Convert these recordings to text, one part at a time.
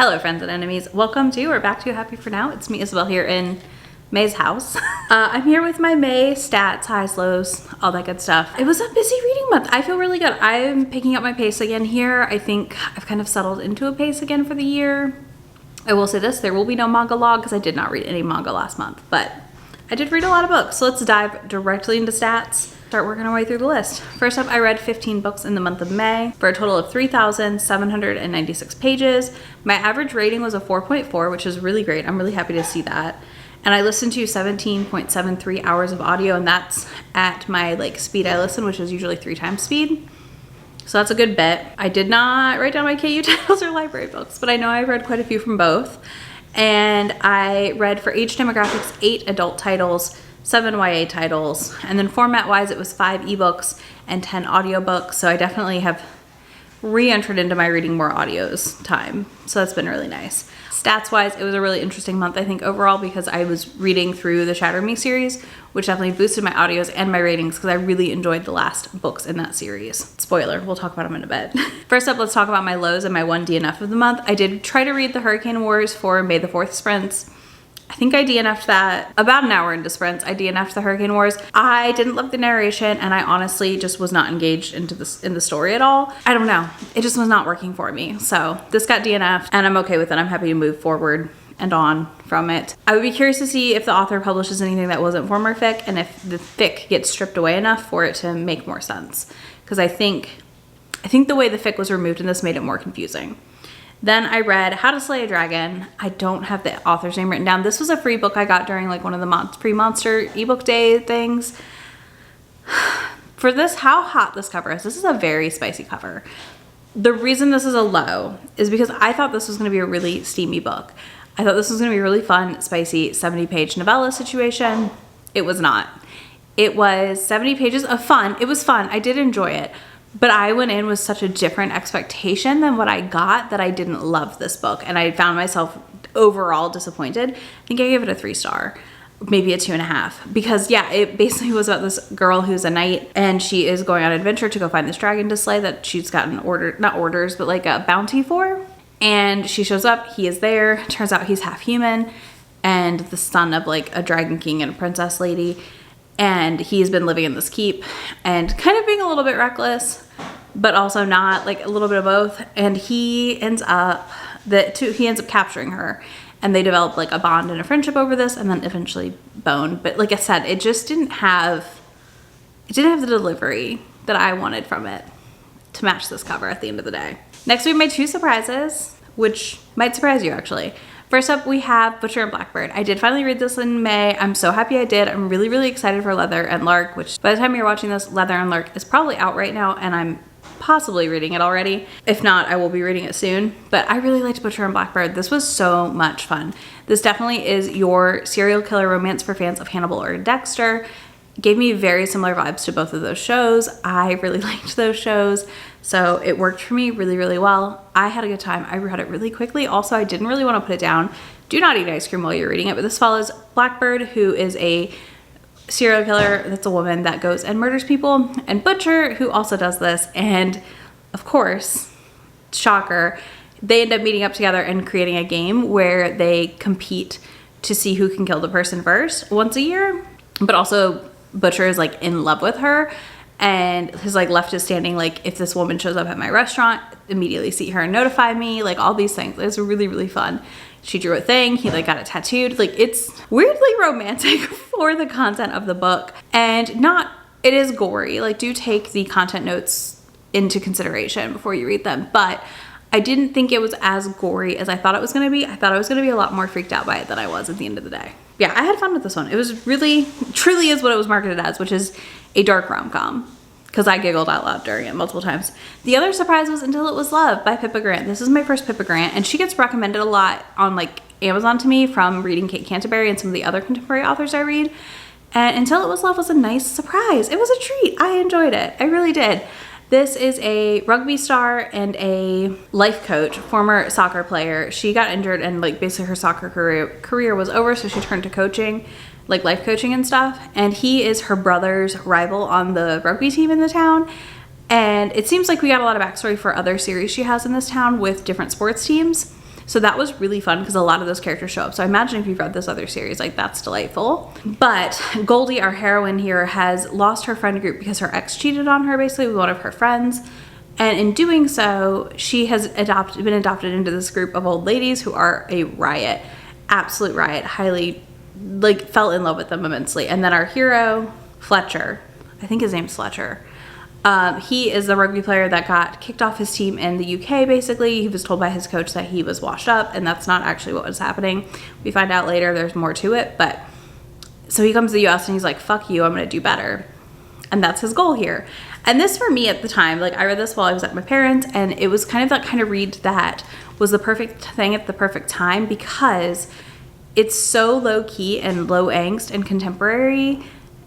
Hello friends and enemies, welcome to or back to Happy For Now. It's me Isabel here in May's house. I'm here with my May stats, highs, lows, all that good stuff. It was a busy reading month. I feel really good. I'm picking up my pace again here. I think I've kind of settled into a pace again for the year. I will say this, there will be no manga log because I did not read any manga last month, but I did read a lot of books. So let's dive directly into stats. Start working our way through the list. First up, I read 15 books in the month of May for a total of 3,796 pages. My average rating was a 4.4, which is really great. I'm really happy to see that. And I listened to 17.73 hours of audio, and that's at my speed I listen, which is usually 3 times speed. So that's a good bit. I did not write down my KU titles or library books, but I know I read quite a few from both. And I read for age demographics 8 adult titles, 7 YA titles, and then format-wise it was 5 ebooks and 10 audiobooks. So I definitely have re-entered into my reading more audios time. So that's been really nice. Stats-wise, it was a really interesting month, I think, overall, because I was reading through the Shatter Me series, which definitely boosted my audios and my ratings because I really enjoyed the last books in that series. Spoiler, we'll talk about them in a bit. First up, let's talk about my lows and my one DNF of the month. I did try to read the Hurricane Wars for May the 4th sprints. I think I DNF'd that about an hour into sprints. I DNF'd the Hurricane Wars. I didn't love the narration, and I honestly just was not engaged in the story at all. I don't know. It just was not working for me. So this got DNF'd, and I'm okay with it. I'm happy to move forward and on from it. I would be curious to see if the author publishes anything that wasn't former fic, and if the fic gets stripped away enough for it to make more sense. Because I think the way the fic was removed in this made it more confusing. Then I read How to Slay a Dragon. I don't have the author's name written down. This was a free book I got during one of the pre-Monster ebook day things. For this, how hot this cover is. This is a very spicy cover. The reason this is a low is because I thought this was going to be a really steamy book. I thought this was going to be a really fun, spicy 70-page novella situation. It was not. It was 70 pages of fun. It was fun. I did enjoy it. But I went in with such a different expectation than what I got that I didn't love this book. And I found myself overall disappointed. I think I gave it a 3-star, maybe a 2.5. Because yeah, it basically was about this girl who's a knight and she is going on an adventure to go find this dragon to slay that she's gotten not orders, but a bounty for. And she shows up, he is there. Turns out he's half human and the son of a dragon king and a princess lady. And he's been living in this keep and kind of being a little bit reckless, but also not, a little bit of both. And he ends up capturing her, and they develop a bond and a friendship over this, and then eventually bone. But like I said, it just didn't have the delivery that I wanted from it to match this cover at the end of the day. Next, we made 2 surprises, which might surprise you actually. First up, we have Butcher and Blackbird. I did finally read this in May. I'm so happy I did. I'm really, really excited for Leather and Lark, which by the time you're watching this, Leather and Lark is probably out right now, and I'm possibly reading it already. If not, I will be reading it soon. But I really liked Butcher and Blackbird. This was so much fun. This definitely is your serial killer romance for fans of Hannibal or Dexter. Gave me very similar vibes to both of those shows. I really liked those shows, so it worked for me really, really well. I had a good time. I read it really quickly. Also, I didn't really want to put it down. Do not eat ice cream while you're reading it, but this follows Blackbird, who is a serial killer that's a woman that goes and murders people, and Butcher, who also does this. And of course, shocker, they end up meeting up together and creating a game where they compete to see who can kill the person first once a year, but also Butcher is in love with her, and his left is standing if this woman shows up at my restaurant, immediately see her and notify me, all these things. It's really, really fun. She drew a thing, he got it tattooed. It's weirdly romantic for the content of the book, and it is gory. Do take the content notes into consideration before you read them, but I didn't think it was as gory as I thought it was going to be. I thought I was going to be a lot more freaked out by it than I was at the end of the day. Yeah, I had fun with this one. It was really, truly is what it was marketed as, which is a dark rom-com, because I giggled out loud during it multiple times. The other surprise was Until It Was Love by Pippa Grant. This is my first Pippa Grant, and she gets recommended a lot on Amazon to me from reading Kate Canterbury and some of the other contemporary authors I read. And Until It Was Love was a nice surprise. It was a treat. I enjoyed it. I really did. This is a rugby star and a life coach, former soccer player. She got injured and basically her soccer career was over, so she turned to coaching, life coaching and stuff. And he is her brother's rival on the rugby team in the town. And it seems like we got a lot of backstory for other series she has in this town with different sports teams. So that was really fun because a lot of those characters show up. So I imagine if you've read this other series, like that's delightful. But Goldie, our heroine here, has lost her friend group because her ex cheated on her basically with one of her friends. And in doing so, she has been adopted into this group of old ladies who are a riot, absolute riot, highly, like, fell in love with them immensely. And then our hero, Fletcher, I think his name's Fletcher. He is the rugby player that got kicked off his team in the UK, basically. He was told by his coach that he was washed up, and that's not actually what was happening. We find out later there's more to it, but so he comes to the US and he's like, fuck you, I'm gonna do better. And that's his goal here. And this for me at the time, like I read this while I was at my parents', and it was kind of that kind of read that was the perfect thing at the perfect time because it's so low key and low angst and contemporary,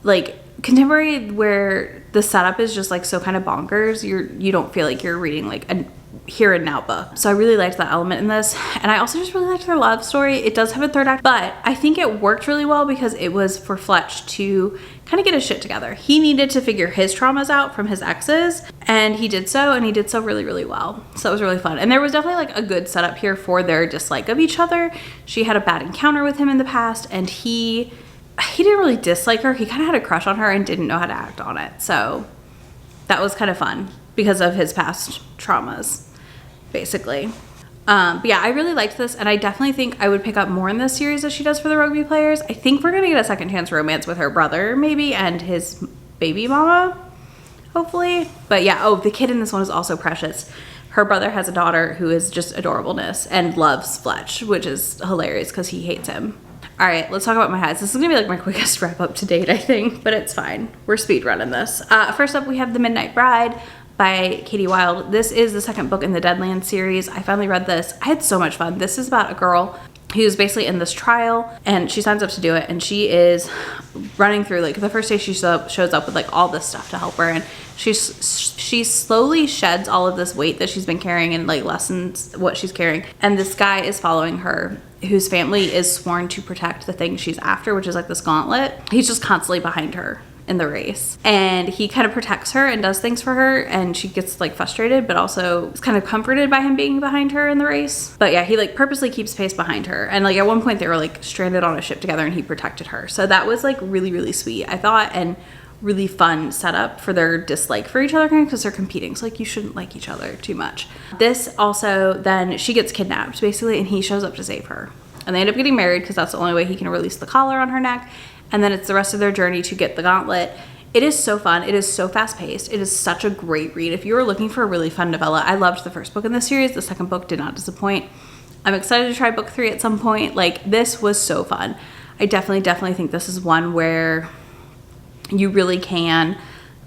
like contemporary where the setup is just like so kind of bonkers. You don't feel like you're reading like a here and now book. So I really liked that element in this. And I also just really liked their love story. It does have a third act, but I think it worked really well because it was for Fletch to kind of get his shit together. He needed to figure his traumas out from his exes, and he did so, and he did so really, really well. So it was really fun. And there was definitely like a good setup here for their dislike of each other. She had a bad encounter with him in the past, and he didn't really dislike her. He kind of had a crush on her and didn't know how to act on it. So that was kind of fun because of his past traumas, basically. But yeah, I really liked this, and I definitely think I would pick up more in this series as she does for the rugby players. I think we're gonna get a second chance romance with her brother, maybe, and his baby mama, hopefully. But yeah, oh, the kid in this one is also precious. Her brother has a daughter who is just adorableness and loves Fletch, which is hilarious because he hates him. All right, let's talk about my highs. This is gonna be like my quickest wrap up to date, I think, but it's fine. We're speed running this. First up, we have The Midnight Bride by Katie Wilde. This is the second book in the Deadlands series. I finally read this. I had so much fun. This is about a girl who's basically in this trial, and she signs up to do it, and she is running through, like, the first day she shows up with like all this stuff to help her, and she slowly sheds all of this weight that she's been carrying and like lessens what she's carrying. And this guy is following her whose family is sworn to protect the thing she's after, which is like this gauntlet. He's just constantly behind her in the race, and he kind of protects her and does things for her, and she gets like frustrated but also is kind of comforted by him being behind her in the race. But yeah, he like purposely keeps pace behind her, and like at one point they were like stranded on a ship together and he protected her. So that was like really, really sweet, I thought, and really fun setup for their dislike for each other because they're competing, so like you shouldn't like each other too much. This also, then she gets kidnapped basically, and he shows up to save her, and they end up getting married because that's the only way he can release the collar on her neck. And then it's the rest of their journey to get the gauntlet. It is so fun. It is so fast paced. It is such a great read. If you were looking for a really fun novella, I loved the first book in this series. The second book did not disappoint. I'm excited to try book 3 at some point. Like, this was so fun. I definitely think this is one where you really can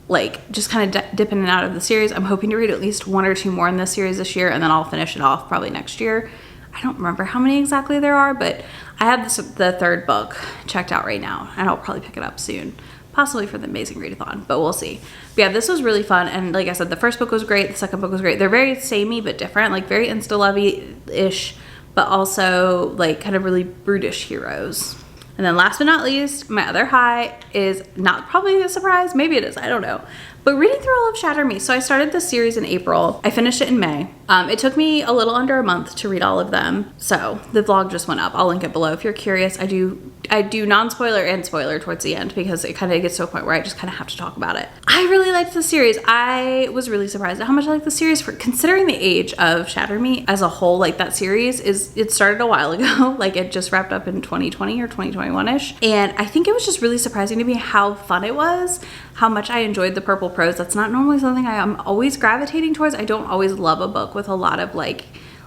like just kind of dip in and out of the series. I'm hoping to read at least 1 or 2 more in this series this year, and then I'll finish it off probably next year. I don't remember how many exactly there are, but I have the third book checked out right now, and I'll probably pick it up soon, possibly for the Amazing Readathon, but we'll see. But yeah, this was really fun, and like I said, the first book was great, the second book was great. They're very samey but different, like very insta-lovey-ish, but also like kind of really brutish heroes. And then last but not least, my other high is not probably a surprise, maybe it is, I don't know, but reading through all of Shatter Me. So I started this series in April. I finished it in May. It took me a little under a month to read all of them. So the vlog just went up. I'll link it below if you're curious. I do non-spoiler and spoiler towards the end because it kind of gets to a point where I just kind of have to talk about it. I really liked the series. I was really surprised at how much I liked the series for considering the age of Shatter Me as a whole. Like that series it started a while ago. Like it just wrapped up in 2020 or 2021-ish. And I think it was just really surprising to me how fun it was, how much I enjoyed the purple prose. That's not normally something I am always gravitating towards. I don't always love a book with a lot of like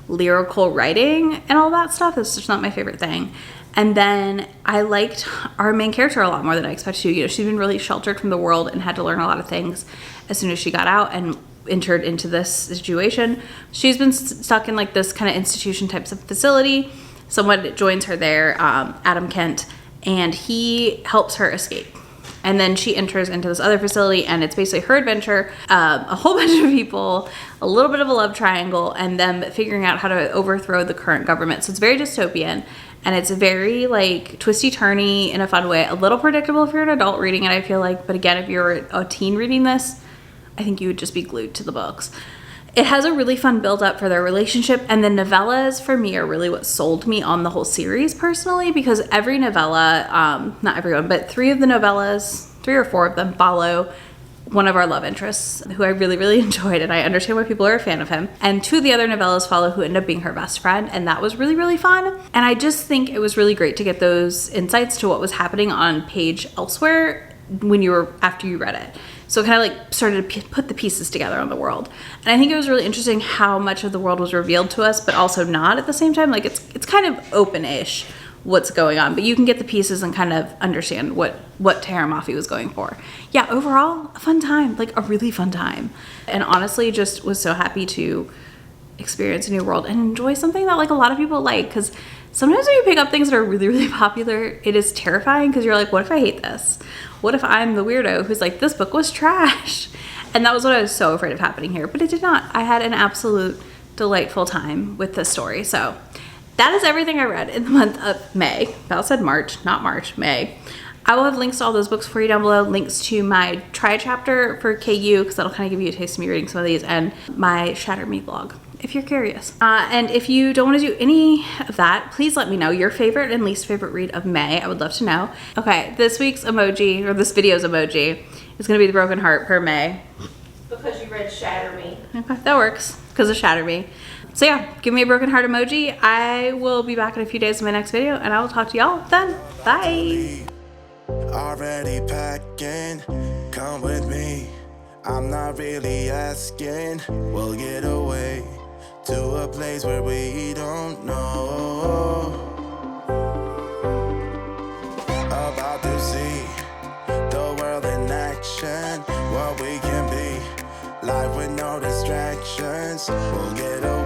lyrical writing and all that stuff. It's just not my favorite thing. And then I liked our main character a lot more than I expected to. You know, she's been really sheltered from the world and had to learn a lot of things as soon as she got out and entered into this situation. She's been stuck in like this kind of institution types of facility. Someone joins her there, Adam Kent, and he helps her escape. And then she enters into this other facility, and it's basically her adventure, a whole bunch of people, a little bit of a love triangle, and them figuring out how to overthrow the current government. So it's very dystopian, and it's very like twisty-turny in a fun way, a little predictable if you're an adult reading it, I feel like. But again, if you're a teen reading this, I think you would just be glued to the books. It has a really fun build up for their relationship, and the novellas for me are really what sold me on the whole series personally, because every novella, not everyone, but 3 of the novellas, 3 or 4 of them follow one of our love interests who I really, really enjoyed, and I understand why people are a fan of him. And 2 of the other novellas follow who end up being her best friend, and that was really, really fun. And I just think it was really great to get those insights to what was happening on page elsewhere after you read it. So it kind of like started to put the pieces together on the world. And I think it was really interesting how much of the world was revealed to us, but also not at the same time. Like it's kind of open-ish what's going on, but you can get the pieces and kind of understand what Tahereh Mafi was going for. Yeah, overall, a fun time, like a really fun time. And honestly, just was so happy to experience a new world and enjoy something that like a lot of people like, because sometimes when you pick up things that are really, really popular, it is terrifying because you're like, what if I hate this? What if I'm the weirdo who's like, this book was trash? And that was what I was so afraid of happening here, but it did not. I had an absolute delightful time with this story. So that is everything I read in the month of May. Val said March, not March, May. I will have links to all those books for you down below, links to my try chapter for KU, because that'll kind of give you a taste of me reading some of these, and my Shatter Me blog, if you're curious. And if you don't want to do any of that, please let me know your favorite and least favorite read of May. I would love to know. Okay, this week's emoji, or this video's emoji, is going to be the broken heart per May. Because you read Shatter Me. Okay, that works, because of Shatter Me. So yeah, give me a broken heart emoji. I will be back in a few days in my next video, and I will talk to y'all then. Bye. Already packing, come with me. I'm not really asking. We'll get away to a place where we don't know. About to see the world in action, what we can be. Life with no distractions. We'll get away.